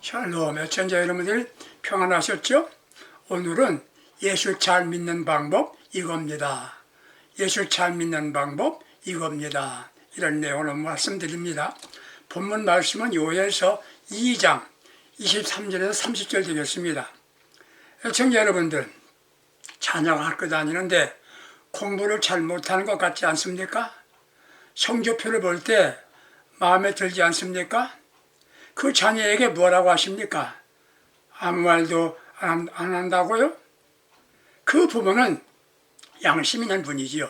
샬롬 애청자 여러분들 평안하셨죠? 오늘은 예수 잘 믿는 방법 이겁니다. 예수 잘 믿는 방법 이겁니다. 이런 내용을 말씀드립니다. 본문 말씀은 요엘서 2장 23절에서 30절 되겠습니다. 애청자 여러분들, 찬양학교 다니는데 공부를 잘 못하는 것 같지 않습니까? 성적표를 볼 때 마음에 들지 않습니까? 그 자녀에게 뭐라고 하십니까? 아무 말도 안 한다고요? 그 부모는 양심 있는 분이지요.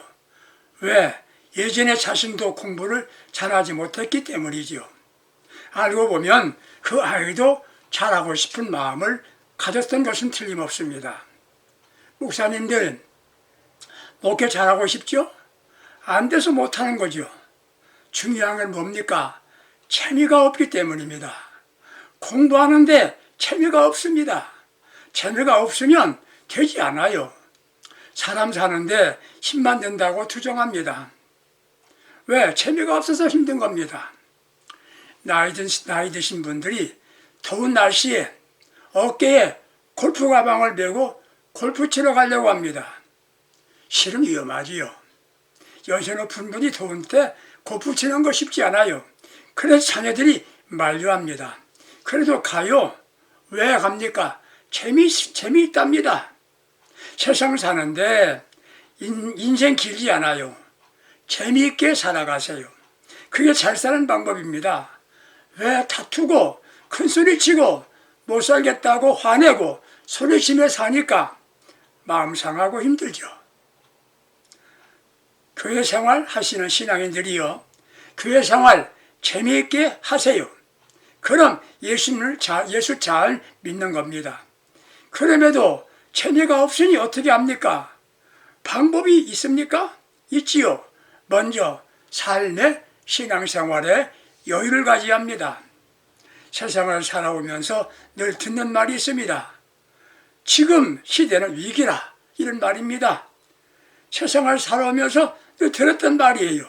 왜? 예전에 자신도 공부를 잘하지 못했기 때문이지요. 알고 보면 그 아이도 잘하고 싶은 마음을 가졌던 것은 틀림없습니다. 목사님들, 목회 잘하고 싶죠? 안 돼서 못하는 거죠. 중요한 건 뭡니까? 재미가 없기 때문입니다. 공부하는데 재미가 없습니다. 재미가 없으면 되지 않아요. 사람 사는데 힘만 든다고 투정합니다. 왜? 재미가 없어서 힘든 겁니다. 나이 드신 분들이 더운 날씨에 어깨에 골프 가방을 메고 골프 치러 가려고 합니다. 실은 위험하지요. 연세 높은 분이 더운 때 골프 치는 거 쉽지 않아요. 그래서 자녀들이 만류합니다. 그래도 가요. 왜 갑니까? 재미있답니다. 세상 사는데 인생 길지 않아요. 재미있게 살아가세요. 그게 잘 사는 방법입니다. 왜 다투고 큰소리치고 못 살겠다고 화내고 소리치며 사니까 마음 상하고 힘들죠. 교회 생활 하시는 신앙인들이요, 교회 생활 재미있게 하세요. 그럼 예수 잘 믿는 겁니다. 그럼에도 재미가 없으니 어떻게 합니까? 방법이 있습니까? 있지요. 먼저 삶의 신앙생활에 여유를 가져야 합니다. 세상을 살아오면서 늘 듣는 말이 있습니다. 지금 시대는 위기라, 이런 말입니다. 세상을 살아오면서 늘 들었던 말이에요.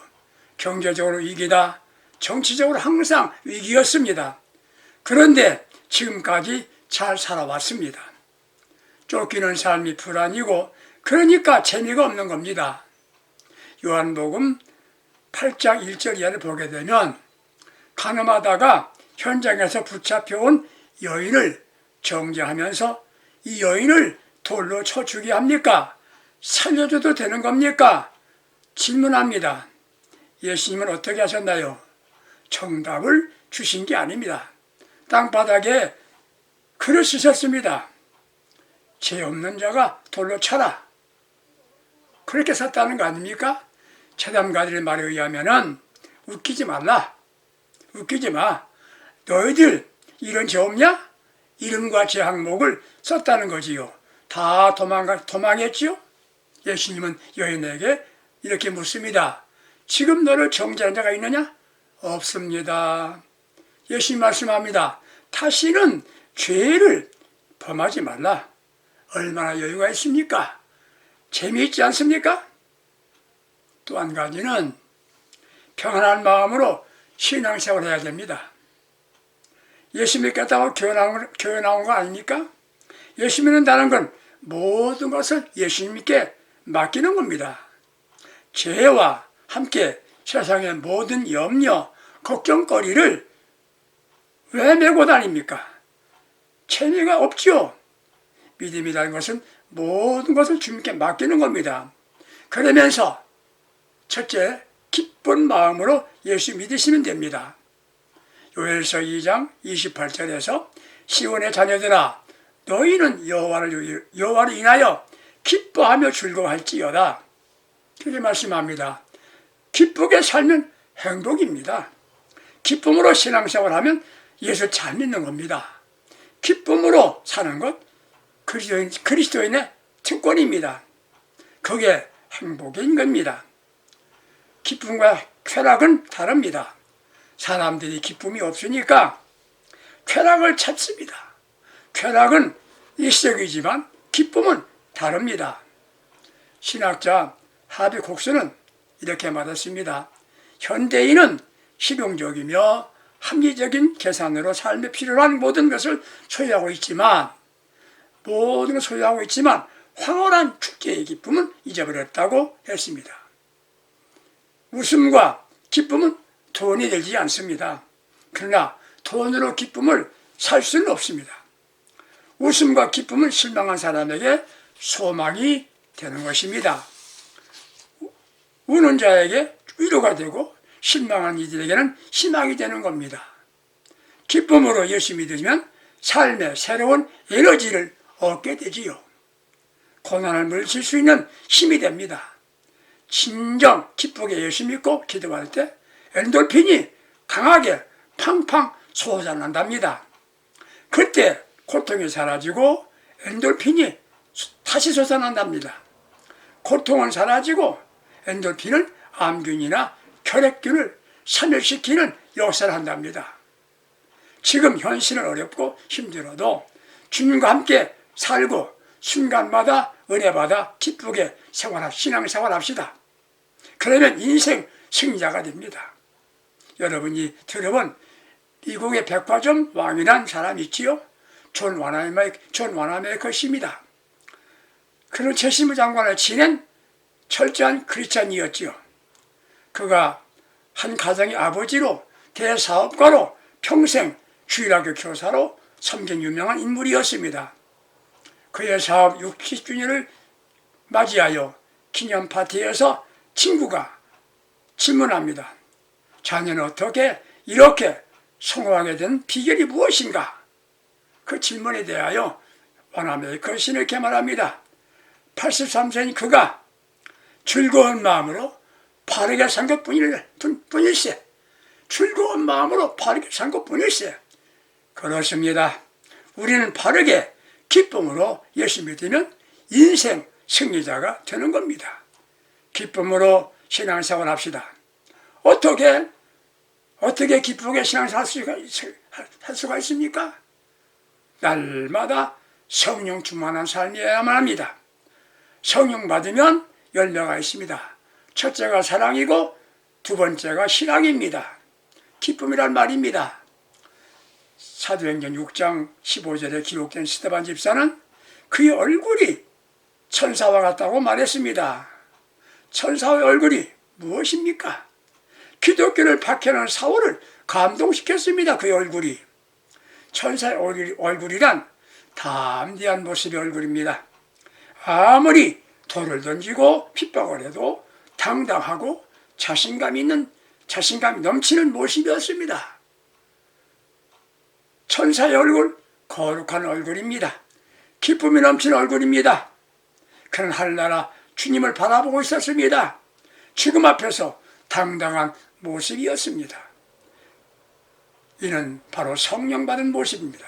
경제적으로 위기다, 정치적으로 항상 위기였습니다. 그런데 지금까지 잘 살아왔습니다. 쫓기는 삶이 불안이고 그러니까 재미가 없는 겁니다. 요한복음 8장 1절 이하를 보게 되면 가늠하다가 현장에서 붙잡혀온 여인을 정죄하면서 이 여인을 돌로 쳐 죽게 합니까? 살려줘도 되는 겁니까? 질문합니다. 예수님은 어떻게 하셨나요? 정답을 주신 게 아닙니다. 땅바닥에 글을 쓰셨습니다. 죄 없는 자가 돌로 쳐라. 그렇게 썼다는 거 아닙니까? 재담가들의 말에 의하면은 웃기지 말라. 웃기지 마. 너희들 이런 죄 없냐? 이름과 죄 항목을 썼다는 거지요. 다 도망했지요? 예수님은 여인에게 이렇게 묻습니다. 지금 너를 정죄한 자가 있느냐? 없습니다. 예수님 말씀합니다. 다시는 죄를 범하지 말라. 얼마나 여유가 있습니까? 재미있지 않습니까? 또 한 가지는 평안한 마음으로 신앙생활을 해야 됩니다. 예수 믿겠다고 교회 나온 거 아닙니까? 예수 믿는다는 건 모든 것을 예수님께 맡기는 겁니다. 죄와 함께 세상의 모든 염려, 걱정거리를 왜 메고 다닙니까? 재미가 없죠. 믿음이라는 것은 모든 것을 주님께 맡기는 겁니다. 그러면서 첫째, 기쁜 마음으로 예수 믿으시면 됩니다. 요엘서 2장 28절에서 시온의 자녀들아, 너희는 여호와를 인하여 기뻐하며 즐거워할지어다. 그렇게 말씀합니다. 기쁘게 살면 행복입니다. 기쁨으로 신앙생활하면 예수 잘 믿는 겁니다. 기쁨으로 사는 것, 그리스도인의 특권입니다. 그게 행복인 겁니다. 기쁨과 쾌락은 다릅니다. 사람들이 기쁨이 없으니까 쾌락을 찾습니다. 쾌락은 일시적이지만 기쁨은 다릅니다. 신학자 하비 콕스는 이렇게 말했습니다. 현대인은 실용적이며 합리적인 계산으로 삶에 필요한 모든 것을 소유하고 있지만 황홀한 축제의 기쁨은 잊어버렸다고 했습니다. 웃음과 기쁨은 돈이 되지 않습니다. 그러나 돈으로 기쁨을 살 수는 없습니다. 웃음과 기쁨은 실망한 사람에게 소망이 되는 것입니다. 우는 자에게 위로가 되고 실망한 이들에게는 희망이 되는 겁니다. 기쁨으로 예수 믿으면 삶의 새로운 에너지를 얻게 되지요. 고난을 물칠 수 있는 힘이 됩니다. 진정 기쁘게 예수 믿고 기도할 때 엔돌핀이 강하게 팡팡 솟아난답니다. 그때 고통이 사라지고 엔돌핀이 다시 솟아난답니다. 고통은 사라지고 엔돌핀은 암균이나 혈액균을 사멸시키는 역사를 한답니다. 지금 현실은 어렵고 힘들어도 주님과 함께 살고 순간마다 은혜받아 기쁘게 신앙생활합시다. 그러면 인생 승리자가 됩니다. 여러분이 들어본 미국의 백화점 왕이란 사람이 있지요. 존 와나메이커입니다. 그는 최신부 장관을 지낸 철저한 크리스찬이었지요. 그가 한 가정의 아버지로 대사업가로 평생 주일학교 교사로 섬긴 유명한 인물이었습니다. 그의 사업 60주년을 맞이하여 기념 파티에서 친구가 질문합니다. 자네는 어떻게 이렇게 성공하게 된 비결이 무엇인가? 그 질문에 대하여 와나메이커 씨는 이렇게 말합니다. 83세인 그가 즐거운 마음으로 바르게 산 것뿐일세. 즐거운 마음으로 바르게 산 것뿐일세. 그렇습니다. 우리는 바르게 기쁨으로 예수 믿으면 인생 승리자가 되는 겁니다. 기쁨으로 신앙생활 합시다. 어떻게 기쁘게 신앙생활 할 수가 있습니까? 날마다 성령 충만한 삶이어야만 합니다. 성령 받으면 열매가 있습니다. 첫째가 사랑이고 두 번째가 신앙입니다. 기쁨이란 말입니다. 사도행전 6장 15절에 기록된 스데반 집사는 그의 얼굴이 천사와 같다고 말했습니다. 천사의 얼굴이 무엇입니까? 기독교를 박해하는 사울을 감동시켰습니다. 그의 얼굴이. 천사의 얼굴이란 담대한 모습의 얼굴입니다. 아무리 돌을 던지고 핍박을 해도 당당하고 자신감이 넘치는 모습이었습니다. 천사의 얼굴, 거룩한 얼굴입니다. 기쁨이 넘치는 얼굴입니다. 그는 하늘나라 주님을 바라보고 있었습니다. 지금 앞에서 당당한 모습이었습니다. 이는 바로 성령 받은 모습입니다.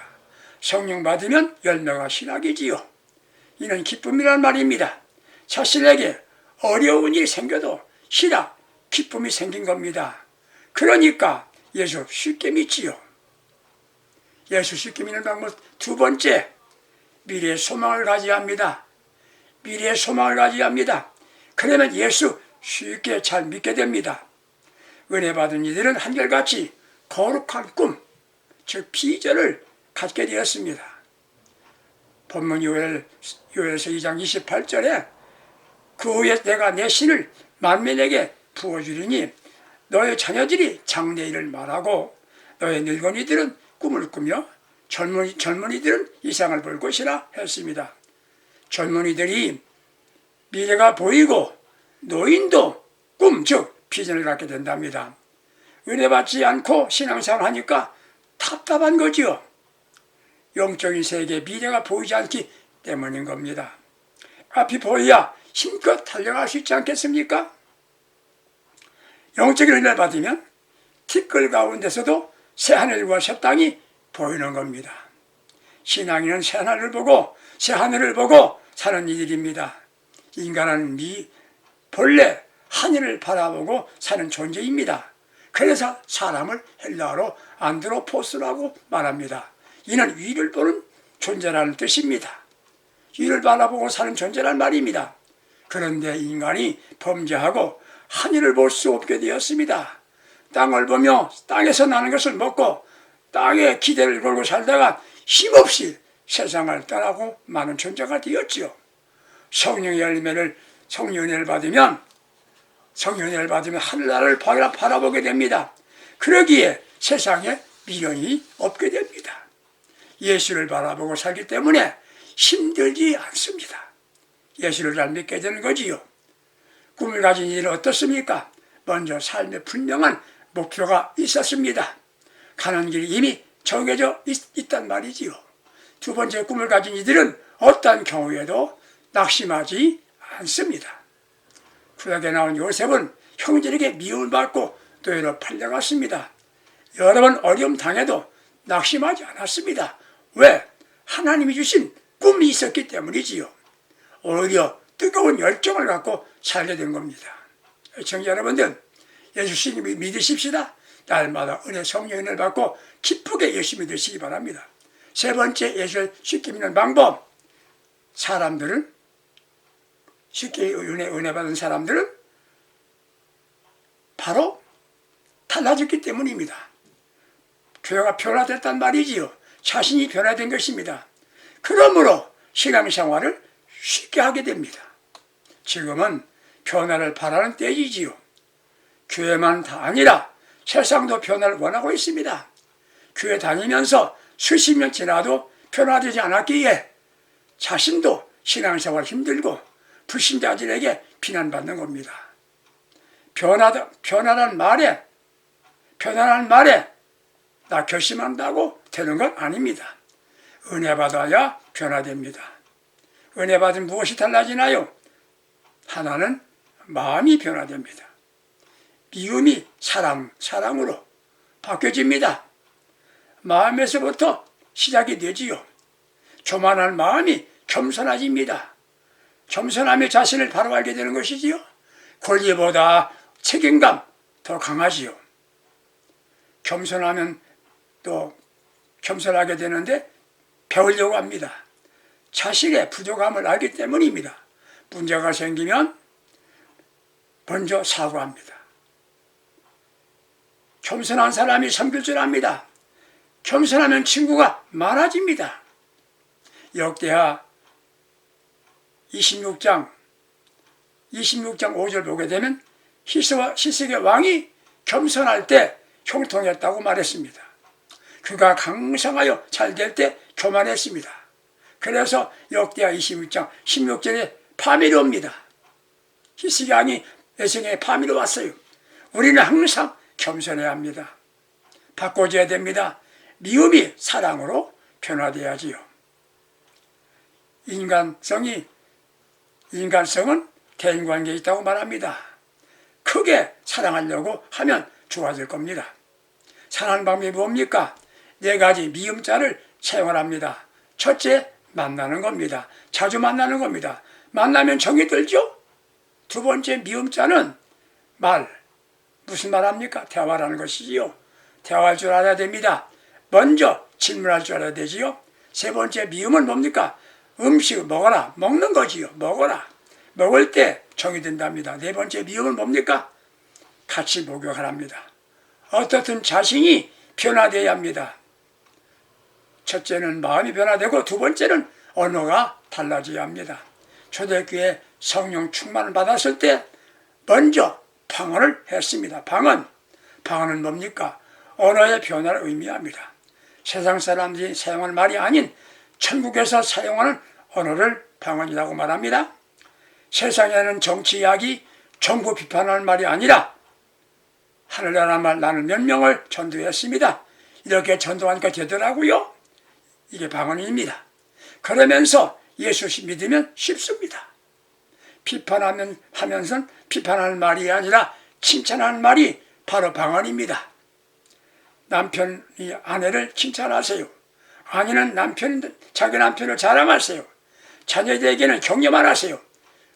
성령 받으면 열매가 신학이지요. 이는 기쁨이란 말입니다. 자신에게 어려운 일이 생겨도 신학, 기쁨이 생긴 겁니다. 그러니까 예수 쉽게 믿지요. 예수 쉽게 믿는 방법 두 번째, 미래의 소망을 가져야 합니다. 미래의 소망을 가져야 합니다. 그러면 예수 쉽게 잘 믿게 됩니다. 은혜 받은 이들은 한결같이 거룩한 꿈, 즉 비전을 갖게 되었습니다. 본문 요엘서 2장 28절에 그 후에 내가 내 신을 만민에게 부어주리니 너의 자녀들이 장래일을 말하고 너의 늙은이들은 꿈을 꾸며 젊은이들은 이상을 볼 것이라 했습니다. 젊은이들이 미래가 보이고 노인도 꿈, 즉 비전을 갖게 된답니다. 은혜 받지 않고 신앙생활 하니까 답답한 거지요. 영적인 세계에 미래가 보이지 않기 때문인 겁니다. 앞이 보여야 힘껏 달려갈 수 있지 않겠습니까? 영적인 은혜를 받으면 티끌 가운데서도 새하늘과 새 땅이 보이는 겁니다. 신앙인은 새하늘을 보고 사는 이들입니다. 인간은 본래 하늘을 바라보고 사는 존재입니다. 그래서 사람을 헬라어로 안드로포스라고 말합니다. 이는 위를 보는 존재라는 뜻입니다. 위를 바라보고 사는 존재란 말입니다. 그런데 인간이 범죄하고 하늘을 볼 수 없게 되었습니다. 땅을 보며 땅에서 나는 것을 먹고 땅에 기대를 걸고 살다가 힘없이 세상을 떠나고 많은 존재가 되었지요. 성령의 열매를 성령을 받으면 하늘나라를 바라보게 됩니다. 그러기에 세상에 미련이 없게 됩니다. 예수를 바라보고 살기 때문에 힘들지 않습니다. 예수를 잘 믿게 되는 거지요. 꿈을 가진 이는 어떻습니까? 먼저 삶에 분명한 목표가 있었습니다. 가는 길이 이미 정해져 있단 말이지요. 두 번째, 꿈을 가진 이들은 어떠한 경우에도 낙심하지 않습니다. 구약에 나온 요셉은 형제에게 미움을 받고 노예로 팔려갔습니다. 여러 번 어려움 당해도 낙심하지 않았습니다. 왜? 하나님이 주신 꿈이 있었기 때문이지요. 오히려 뜨거운 열정을 갖고 살게 된 겁니다. 시청자 여러분들, 예수 믿으십시다. 날마다 은혜 성령의 은혜를 받고 기쁘게 열심히 되시기 바랍니다. 세 번째, 예수를 쉽게 믿는 방법. 사람들은 쉽게 은혜 받은 사람들은 바로 달라졌기 때문입니다. 교회가 변화됐단 말이지요. 자신이 변화된 것입니다. 그러므로 신앙생활을 쉽게 하게 됩니다. 지금은 변화를 바라는 때이지요. 교회만 다 아니라 세상도 변화를 원하고 있습니다. 교회 다니면서 수십 년 지나도 변화되지 않았기에 자신도 신앙생활 힘들고 불신자들에게 비난받는 겁니다. 변화란 말에 나 결심한다고 되는 건 아닙니다. 은혜 받아야 변화됩니다. 은혜 받으면 무엇이 달라지나요? 하나는 마음이 변화됩니다. 미움이 사랑으로 바뀌어집니다. 마음에서부터 시작이 되지요. 교만한 마음이 겸손해집니다. 겸손하며 자신을 바로 알게 되는 것이지요. 권리보다 책임감 더 강하지요. 겸손하면 또 겸손하게 되는데 배우려고 합니다. 자신의 부족함을 알기 때문입니다. 문제가 생기면 먼저 사과합니다. 겸손한 사람이 섬길 줄 압니다. 겸손하면 친구가 많아집니다. 역대하 26장 5절 보게 되면 히스기야 왕이 겸손할 때 형통했다고 말했습니다. 그가 강성하여 잘 될 때 교만했습니다. 그래서 역대하 26장 16절에 파멸이 옵니다. 히스기야 왕이 외생에 파멸이 왔어요. 우리는 항상 겸손해야 합니다. 바꿔줘야 됩니다. 미움이 사랑으로 변화돼야지요. 인간성은 대인관계에 있다고 말합니다. 크게 사랑하려고 하면 좋아질 겁니다. 사랑하는 방법이 뭡니까? 4가지 미음자를 사용합니다. 첫째, 만나는 겁니다. 자주 만나는 겁니다. 만나면 정이 들죠? 두 번째, 미음자는 무슨 말 합니까? 대화라는 것이지요. 대화할 줄 알아야 됩니다. 먼저 질문할 줄 알아야 되지요. 세 번째, 미움은 뭡니까? 음식을 먹어라. 먹는 거지요. 먹어라. 먹을 때 정이 든답니다. 네 번째, 미움은 뭡니까? 같이 목욕하랍니다. 어떻든 자신이 변화되어야 합니다. 첫째는 마음이 변화되고 두 번째는 언어가 달라져야 합니다. 초대교회 성령 충만을 받았을 때 먼저 방언을 했습니다. 방언은 뭡니까? 언어의 변화를 의미합니다. 세상 사람들이 사용하는 말이 아닌 천국에서 사용하는 언어를 방언이라고 말합니다. 세상에는 정치 이야기, 정부 비판하는 말이 아니라 하늘나라 말 나는 몇 명을 전도했습니다. 이렇게 전도하니까 되더라고요. 이게 방언입니다. 그러면서 예수 믿으면 쉽습니다. 비판하면서 비판하는 말이 아니라 칭찬하는 말이 바로 방언입니다. 남편이 아내를 칭찬하세요. 아내는 자기 남편을 자랑하세요. 자녀들에게는 격려만 하세요.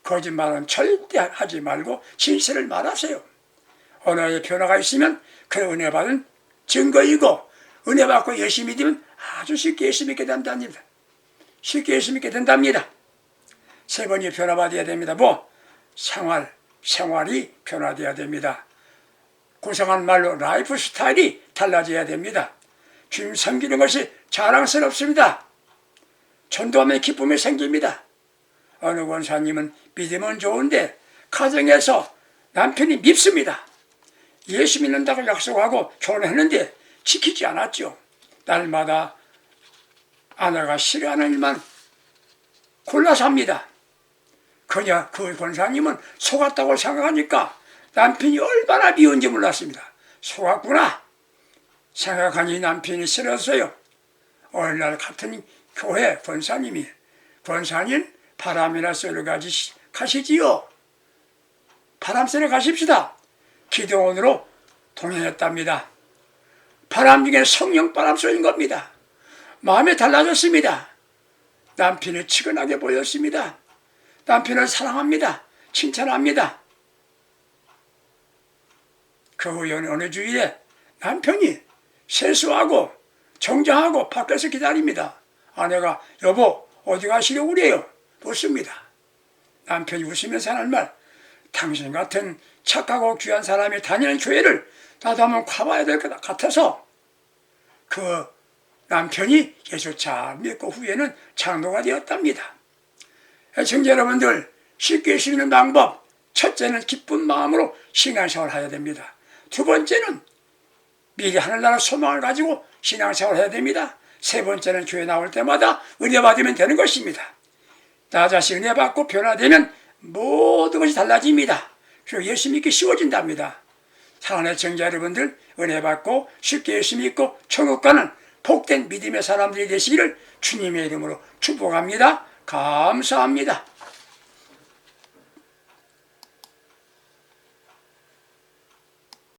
거짓말은 절대 하지 말고 진실을 말하세요. 언어의 변화가 있으면 그 은혜 받은 증거이고 은혜 받고 열심히 믿으면 아주 쉽게 예수 믿게 된답니다. 쉽게 예수 믿게 된답니다. 세 번째 변화받아야 됩니다. 생활이 변화되어야 됩니다. 고상한 말로 라이프 스타일이 달라져야 됩니다. 주님 섬기는 것이 자랑스럽습니다. 전도하면 기쁨이 생깁니다. 어느 권사님은 믿으면 좋은데 가정에서 남편이 밉습니다. 예수 믿는다고 약속하고 결혼했는데 지키지 않았죠. 날마다 아내가 싫어하는 일만 골라서 합니다. 그냥 그 권사님은 속았다고 생각하니까 남편이 얼마나 미운지 몰랐습니다. 속았구나 생각하니 남편이 싫었어요. 어느 날 같은 교회 권사님이 권사님 바람이나 쐬러 가시지요. 바람 쐬러 가십시다. 기도원으로 동행했답니다. 바람 중에 성령 바람 쏘인 겁니다. 마음이 달라졌습니다. 남편이 치근하게 보였습니다. 남편을 사랑합니다. 칭찬합니다. 그 후 어느 주일에 남편이 세수하고 정장하고 밖에서 기다립니다. 아내가 여보 어디 가시려고 그래요? 묻습니다. 남편이 웃으면서 하는 말, 당신 같은 착하고 귀한 사람이 다니는 교회를 나도 한번 가봐야 될 것 같아서. 그 남편이 예수 잘 믿고 후에는 장로가 되었답니다. 애청자 여러분들, 쉽게 쉬는 방법, 첫째는 기쁜 마음으로 신앙생활을 해야 됩니다. 두 번째는 미리 하늘나라 소망을 가지고 신앙생활을 해야 됩니다. 세 번째는 교회 나올 때마다 은혜 받으면 되는 것입니다. 나 자신 은혜 받고 변화되면 모든 것이 달라집니다. 그리고 예수 믿기 쉬워진답니다. 사랑하는 애청자 여러분들, 은혜 받고 쉽게 예수 믿고 천국 가는 복된 믿음의 사람들이 되시기를 주님의 이름으로 축복합니다. 감사합니다.